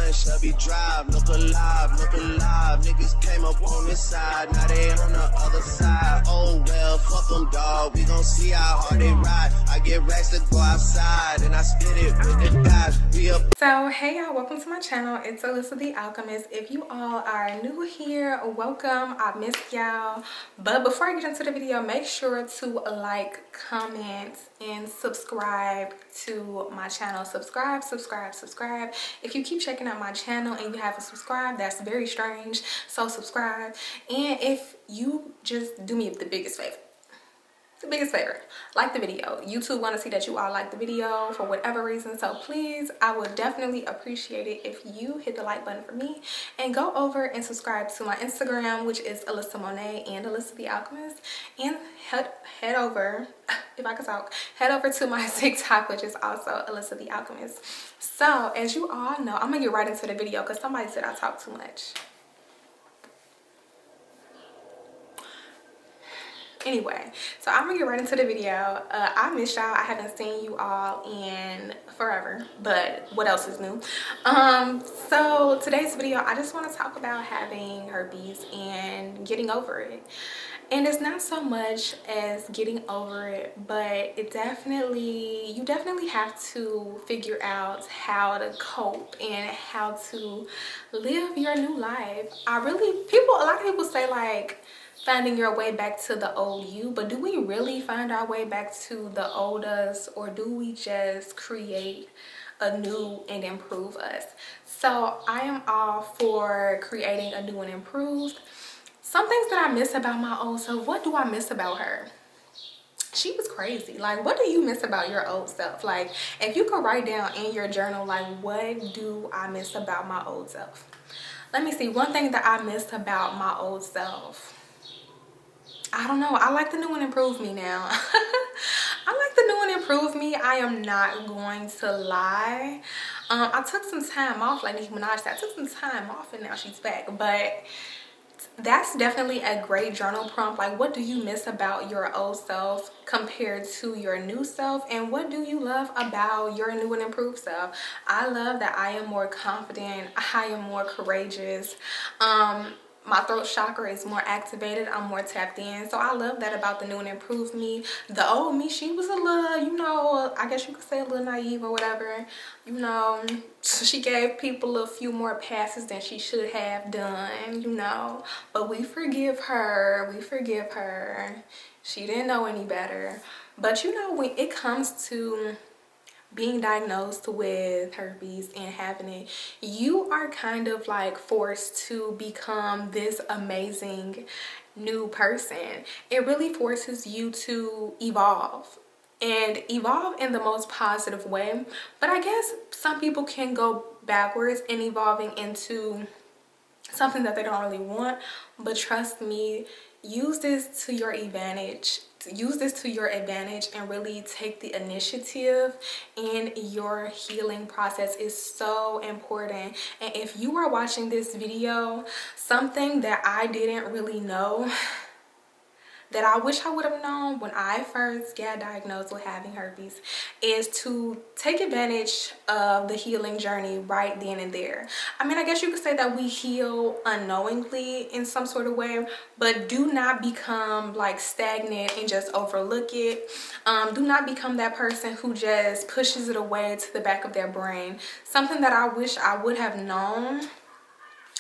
in Shelby Drive. Look alive, niggas came up on this side, now they on the other side. Oh well, fuck them, dawg, we gon' see how hard they ride. I get racks to go outside, and I spit it with the guys. So hey y'all, welcome to my channel. It's Alyssa the Alchemist. If you all are new here, welcome. I missed y'all. But before I get into the video, make sure to like, comment, and subscribe to my channel. Subscribe. If you keep checking out my channel and you haven't subscribed, that's very strange. So subscribe. And if you just do me the biggest favor, like the video. YouTube want to see that you all like the video for whatever reason, so please, I would definitely appreciate it if you hit the like button for me and go over and subscribe to my Instagram, which is Alyssa Monet and Alyssa the Alchemist, and head over, if I could talk, head over to my TikTok, which is also Alyssa the Alchemist. So as you all know, I'm gonna get right into the video because somebody said I talk too much. Anyway, so I'm gonna get right into the video. I miss y'all. I haven't seen you all in forever, but what else is new? So today's video, I just want to talk about having herpes and getting over it. And it's not so much as getting over it, but you definitely have to figure out how to cope and how to live your new life. A lot of people say like finding your way back to the old you, but do we really find our way back to the old us, or do we just create a new and improved us? So I am all for creating a new and improved. Some things that I miss about my old self. What do I miss about her? She was crazy. Like, what do you miss about your old self? Like, if you could write down in your journal, like, what do I miss about my old self? Let me see. One thing that I miss about my old self, I don't know. I like the new and improved me now. I like the new and improved me. I am not going to lie. I took some time off, like Nicki Minaj said. I took some time off and now she's back. But that's definitely a great journal prompt. Like, what do you miss about your old self compared to your new self? And what do you love about your new and improved self? I love that I am more confident. I am more courageous. My throat chakra is more activated. I'm more tapped in. So I love that about the new and improved me. The old me, she was a little, you know, I guess you could say a little naive or whatever. You know, she gave people a few more passes than she should have done, you know. But we forgive her. We forgive her. She didn't know any better. But, you know, when it comes to being diagnosed with herpes and having it, you are kind of like forced to become this amazing new person. It really forces you to evolve, and evolve in the most positive way. But I guess some people can go backwards in evolving into something that they don't really want. But trust me, use this to your advantage. Use this to your advantage and really take the initiative in your healing process. Is so important. And if you are watching this video, something that I didn't really know, that I wish I would have known when I first got diagnosed with having herpes, is to take advantage of the healing journey right then and there. I mean, I guess you could say that we heal unknowingly in some sort of way, but do not become like stagnant and just overlook it. Do not become that person who just pushes it away to the back of their brain. Something that I wish I would have known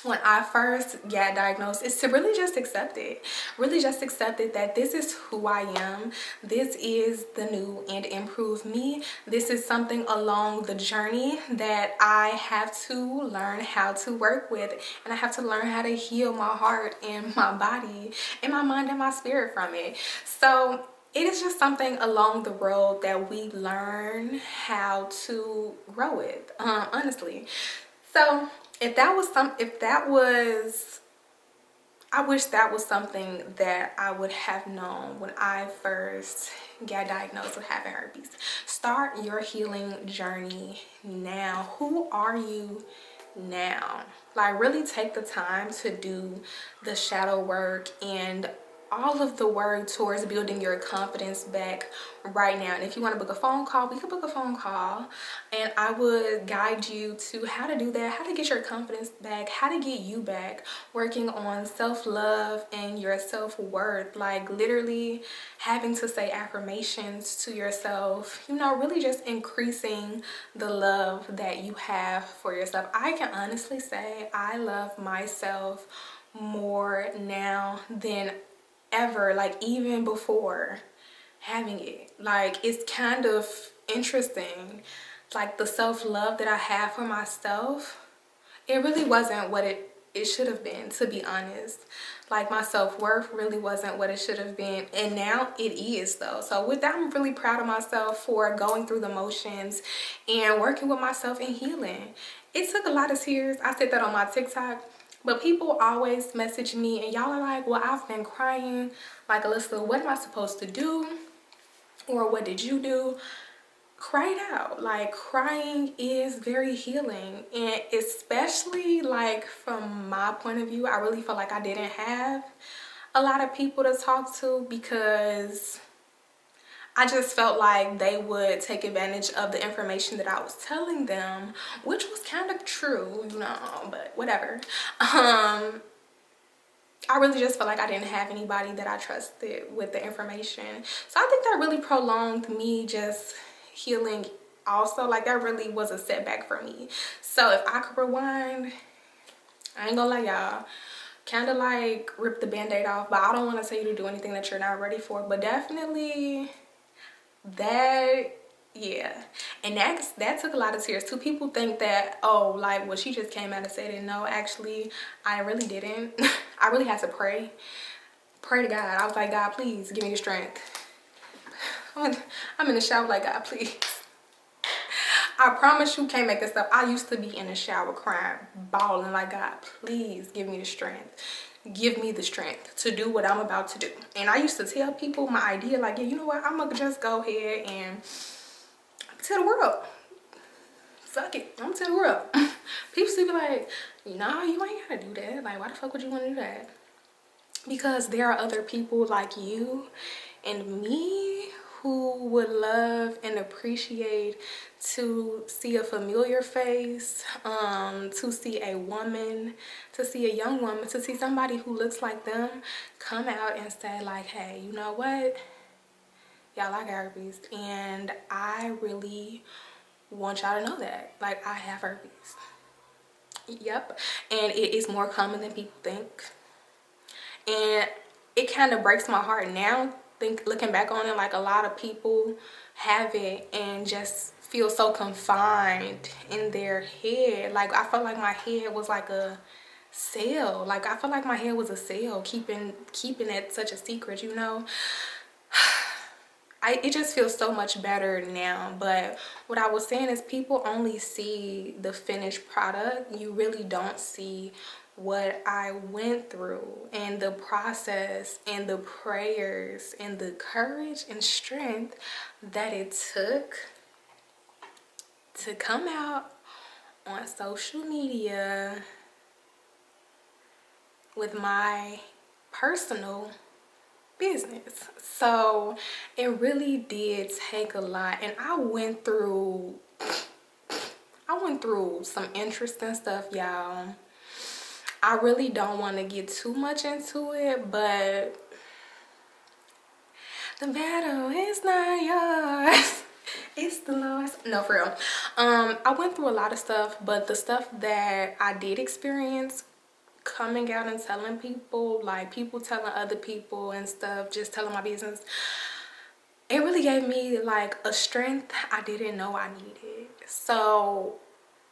when I first got diagnosed is to really just accept it. Really just accept it, that this is who I am. This is the new and improved me. This is something along the journey that I have to learn how to work with. And I have to learn how to heal my heart and my body and my mind and my spirit from it. So it is just something along the road that we learn how to grow with, honestly. So I wish that was something that I would have known when I first got diagnosed with having herpes. Start your healing journey now. Who are you now? Like, really take the time to do the shadow work and all of the work towards building your confidence back right now. And if you want to book a phone call, we could book a phone call, and I would guide you to how to do that, how to get your confidence back, how to get you back, working on self-love and your self-worth, like literally having to say affirmations to yourself, you know, really just increasing the love that you have for yourself. I can honestly say I love myself more now than ever, like even before having it. Like, it's kind of interesting, like the self-love that I have for myself, it really wasn't what it should have been, to be honest. Like, my self-worth really wasn't what it should have been, and now it is though. So with that, I'm really proud of myself for going through the motions and working with myself and healing. It took a lot of tears. I said that on my TikTok, but people always message me and y'all are like, well, I've been crying. Like, Alyssa, what am I supposed to do? Or what did you do? Cry it out. Like, crying is very healing. And especially, like, from my point of view, I really felt like I didn't have a lot of people to talk to, because I just felt like they would take advantage of the information that I was telling them, which was kind of true, you know, but whatever. I really just felt like I didn't have anybody that I trusted with the information. So I think that really prolonged me just healing also. Like, that really was a setback for me. So if I could rewind, I ain't gonna lie, y'all, kind of like rip the band-aid off, but I don't want to tell you to do anything that you're not ready for, but definitely that, yeah. And that took a lot of tears too. People think that, oh, like, well, she just came out and said it. No, actually, I really didn't. I really had to pray to God. I was like, God, please give me the strength. I'm in the shower like, God, please. I promise you, can't make this up. I used to be in the shower crying, bawling like, God, please give me the strength. Give me the strength to do what I'm about to do. And I used to tell people my idea, like, yeah, you know what, I'm gonna just go ahead and tell the world. Fuck it, I'm gonna tell the world. People still be like, no, you ain't gotta do that. Like, why the fuck would you want to do that? Because there are other people like you and me who would love and appreciate to see a familiar face, to see a woman, to see a young woman, to see somebody who looks like them come out and say like, hey, you know what? Y'all, I got herpes, and I really want y'all to know that. Like, I have herpes. Yep. And it is more common than people think. And it kind of breaks my heart now, looking back on it, like a lot of people have it and just feel so confined in their head. Like, I felt like my head was like a cell. Like, I felt like my head was a cell, keeping it such a secret, you know. It just feels so much better now. But what I was saying is, people only see the finished product. You really don't see what I went through, and the process, and the prayers, and the courage and strength that it took to come out on social media with my personal business. So it really did take a lot, and I went through some interesting stuff, y'all. I really don't want to get too much into it, but the battle is not yours. It's the Lord's. No, for real. I went through a lot of stuff, but the stuff that I did experience, coming out and telling people, like people telling other people and stuff, just telling my business, it really gave me like a strength I didn't know I needed. So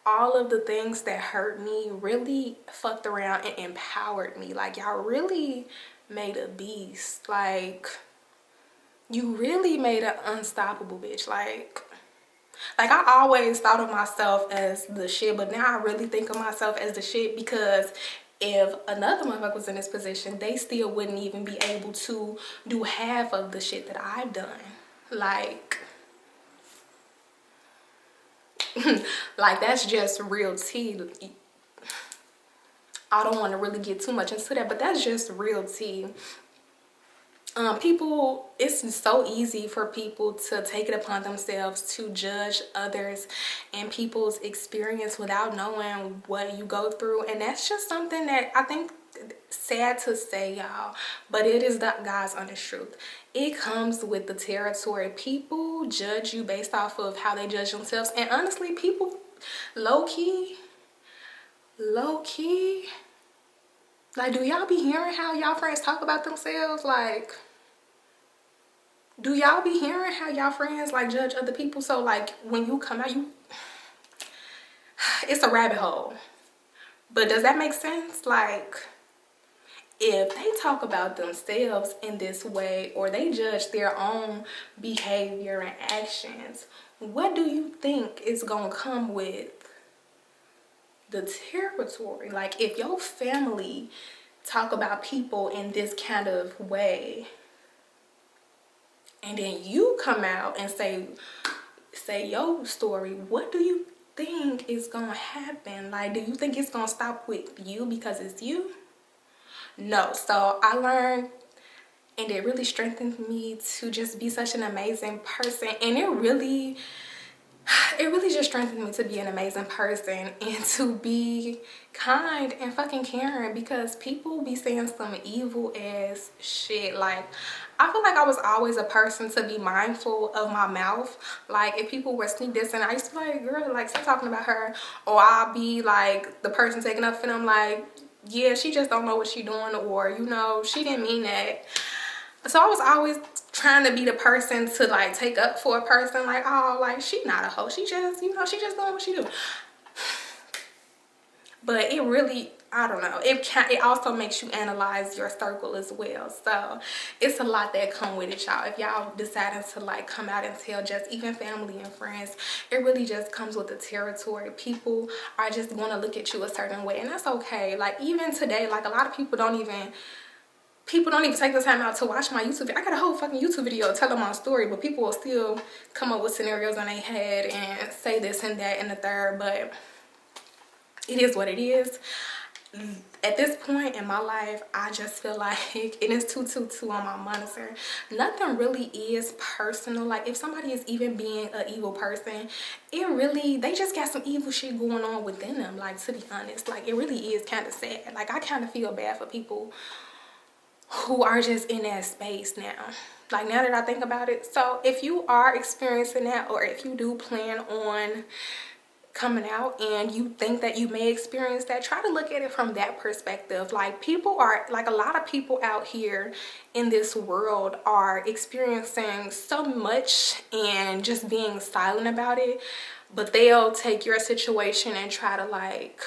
all of the things that hurt me really fucked around and empowered me. Like, y'all really made a beast. Like, you really made an unstoppable bitch. Like I always thought of myself as the shit, but now I really think of myself as the shit, because if another motherfucker was in this position, they still wouldn't even be able to do half of the shit that I've done. Like like, that's just real tea. I don't want to really get too much into that, but that's just real tea. people, it's so easy for people to take it upon themselves to judge others and people's experience without knowing what you go through. And that's just something that I think, sad to say, y'all, but it is the God's honest truth. It comes with the territory. People judge you based off of how they judge themselves. And honestly, people low-key, like, do y'all be hearing how y'all friends talk about themselves? Like, do y'all be hearing how y'all friends like judge other people? So like when you come out, it's a rabbit hole. But does that make sense? Like, if they talk about themselves in this way, or they judge their own behavior and actions, what do you think is gonna come with the territory? Like, if your family talk about people in this kind of way, and then you come out and say your story, what do you think is gonna happen? Like, do you think it's gonna stop with you because it's you? No. So I learned, and it really strengthened me to just be such an amazing person. And it really just strengthened me to be an amazing person and to be kind and fucking caring, because people be saying some evil ass shit. Like, I feel like I was always a person to be mindful of my mouth. Like, if people were sneak dissing, I used to be like, girl, like, stop talking about her. Or I'll be like the person taking up for them, like, yeah, she just don't know what she doing, or, you know, she didn't mean that. So I was always trying to be the person to like take up for a person, like, oh, like, she not a hoe, she just, you know, she just doing what she do. But it really, I don't know, it also makes you analyze your circle as well. So it's a lot that come with it, y'all. If y'all deciding to like come out and tell just even family and friends, it really just comes with the territory. People are just going to look at you a certain way, and that's okay. Like, even today, like, a lot of people don't even take the time out to watch my YouTube video. I got a whole fucking YouTube video telling my story, but people will still come up with scenarios in their head and say this and that and the third. But it is what it is. At this point in my life, I just feel like it is 222 on my monitor. Nothing really is personal. Like, if somebody is even being an evil person, they just got some evil shit going on within them. Like, to be honest, like, it really is kind of sad. Like, I kind of feel bad for people who are just in that space now. Like, now that I think about it. So if you are experiencing that, or if you do plan on coming out and you think that you may experience that, try to look at it from that perspective. Like, people are, like, a lot of people out here in this world are experiencing so much and just being silent about it, but they'll take your situation and try to like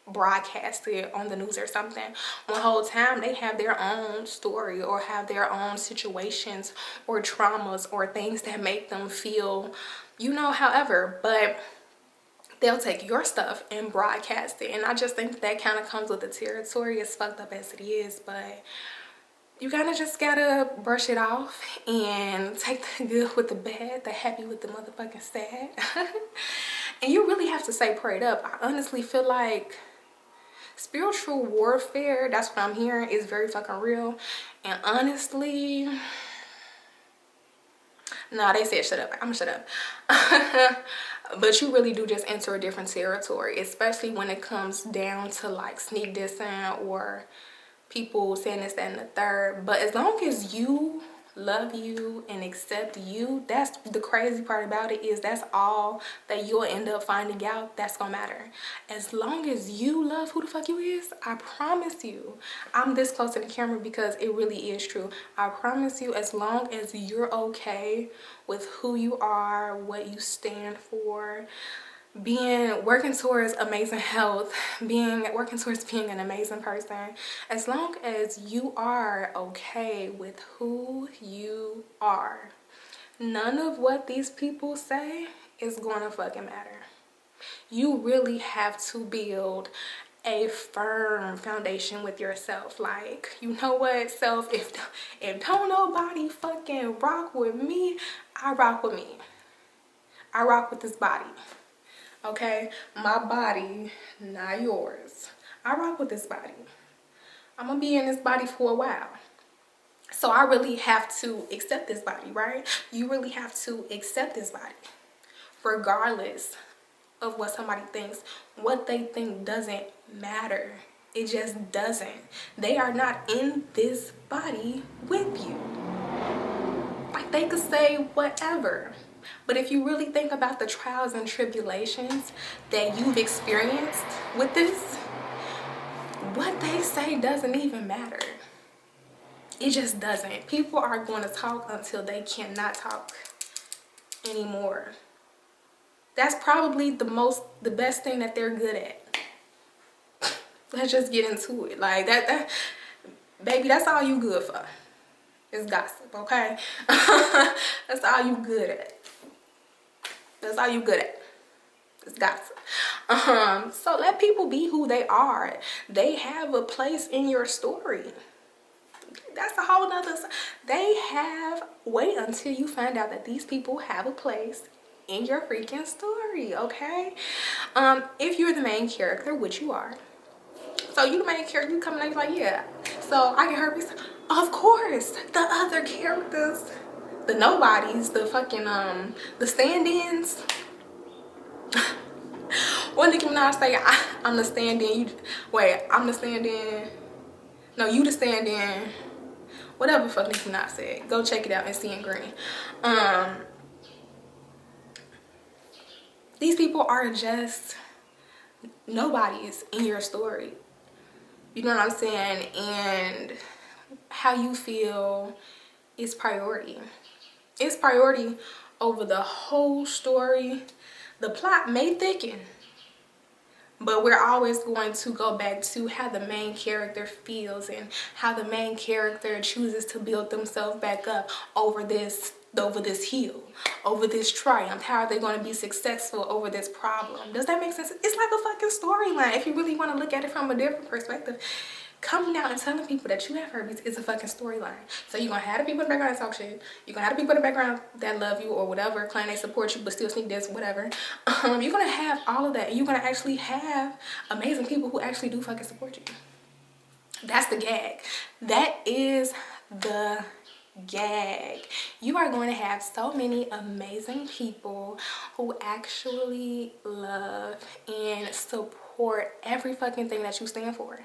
broadcast it on the news or something. The whole time they have their own story, or have their own situations or traumas or things that make them feel, you know, however, but they'll take your stuff and broadcast it. And I just think that kind of comes with the territory, as fucked up as it is. But you kind of just gotta brush it off and take the good with the bad, the happy with the motherfucking sad. And you really have to stay prayed up. I honestly feel like spiritual warfare, that's what I'm hearing, is very fucking real. And honestly, nah, they said shut up. I'm gonna shut up. But you really do just enter a different territory, especially when it comes down to like sneak dissing or people saying this, that, and the third. But as long as you love you and accept you, that's the crazy part about it, is that's all that you'll end up finding out that's gonna matter. As long as you love who the fuck you is, I promise you, I'm this close to the camera because it really is true. I promise you, as long as you're okay with who you are, what you stand for, working towards amazing health, working towards being an amazing person, as long as you are okay with who you are, none of what these people say is gonna fucking matter. You really have to build a firm foundation with yourself. Like, you know what, self, if don't nobody fucking rock with me, I rock with me. I rock with this body. Okay, my body, not yours. I rock with this body. I'm gonna be in this body for a while. So I really have to accept this body, right? You really have to accept this body, regardless of what somebody thinks. What they think doesn't matter. It just doesn't. They are not in this body with you. Like, they could say whatever, but if you really think about the trials and tribulations that you've experienced with this, what they say doesn't even matter. It just doesn't. People are going to talk until they cannot talk anymore. That's probably the best thing that they're good at. Let's just get into it. Like that baby, that's all you good for. It's gossip, okay? That's all you good at. That's all you good at. It's gossip. So let people be who they are. They have a place in your story. That's a whole nother. Wait until you find out that these people have a place in your freaking story, okay? If you're the main character, which you are. So you the main character, you coming out, you're like, yeah. So I get herpes. Of course, the other characters, the nobodies, the fucking the stand-ins. What Nicki Minaj say? I'm the stand-in. I'm the stand-in. No, you the stand-in. Whatever the fuck Nicki Minaj said. Go check it out and see in green. These people are just nobodies in your story. You know what I'm saying? And how you feel is priority. It's priority over the whole story. The plot may thicken, but we're always going to go back to how the main character feels and how the main character chooses to build themselves back up over this hill, over this triumph. How are they going to be successful over this problem? Does that make sense? It's like a fucking storyline. If you really want to look at it from a different perspective, coming out and telling people that you have herpes is a fucking storyline. So you're going to have the people in the background that talk shit. You're going to have the people in the background that love you or whatever, claim they support you but still sneak this, whatever. You're going to have all of that. And you're going to actually have amazing people who actually do fucking support you. That's the gag. That is the gag. You are going to have so many amazing people who actually love and support every fucking thing that you stand for.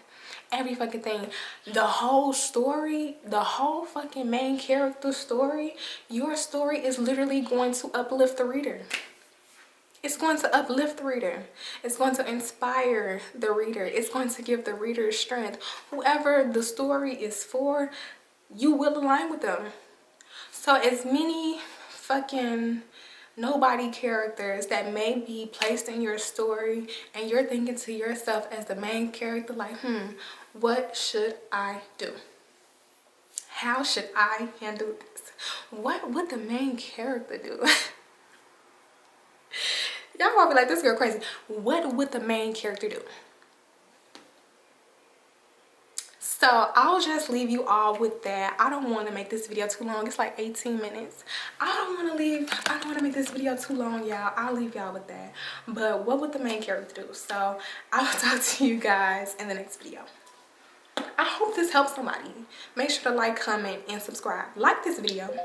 Every fucking thing. The whole story, the whole fucking main character story, your story is literally going to uplift the reader. It's going to uplift the reader. It's going to inspire the reader. It's going to give the reader strength. Whoever the story is for, you will align with them. So as many fucking nobody characters that may be placed in your story and you're thinking to yourself as the main character like, what should I do? How should I handle this? What would the main character do? Y'all might be like, this girl crazy. What would the main character do? So I'll just leave you all with that. I don't want to make this video too long. It's like 18 minutes. I don't want to make this video too long, y'all. I'll leave y'all with that. But what would the main character do? So I'll talk to you guys in the next video. I hope this helps somebody. Make sure to like, comment, and subscribe. Like this video.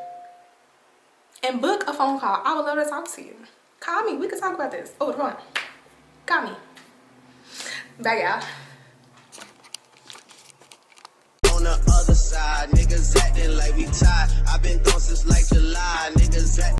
And book a phone call. I would love to talk to you. Call me. We can talk about this. Oh, hold on. Call me. Bye, y'all. On the other side, niggas acting like we tied. I've been gone since like July, niggas acting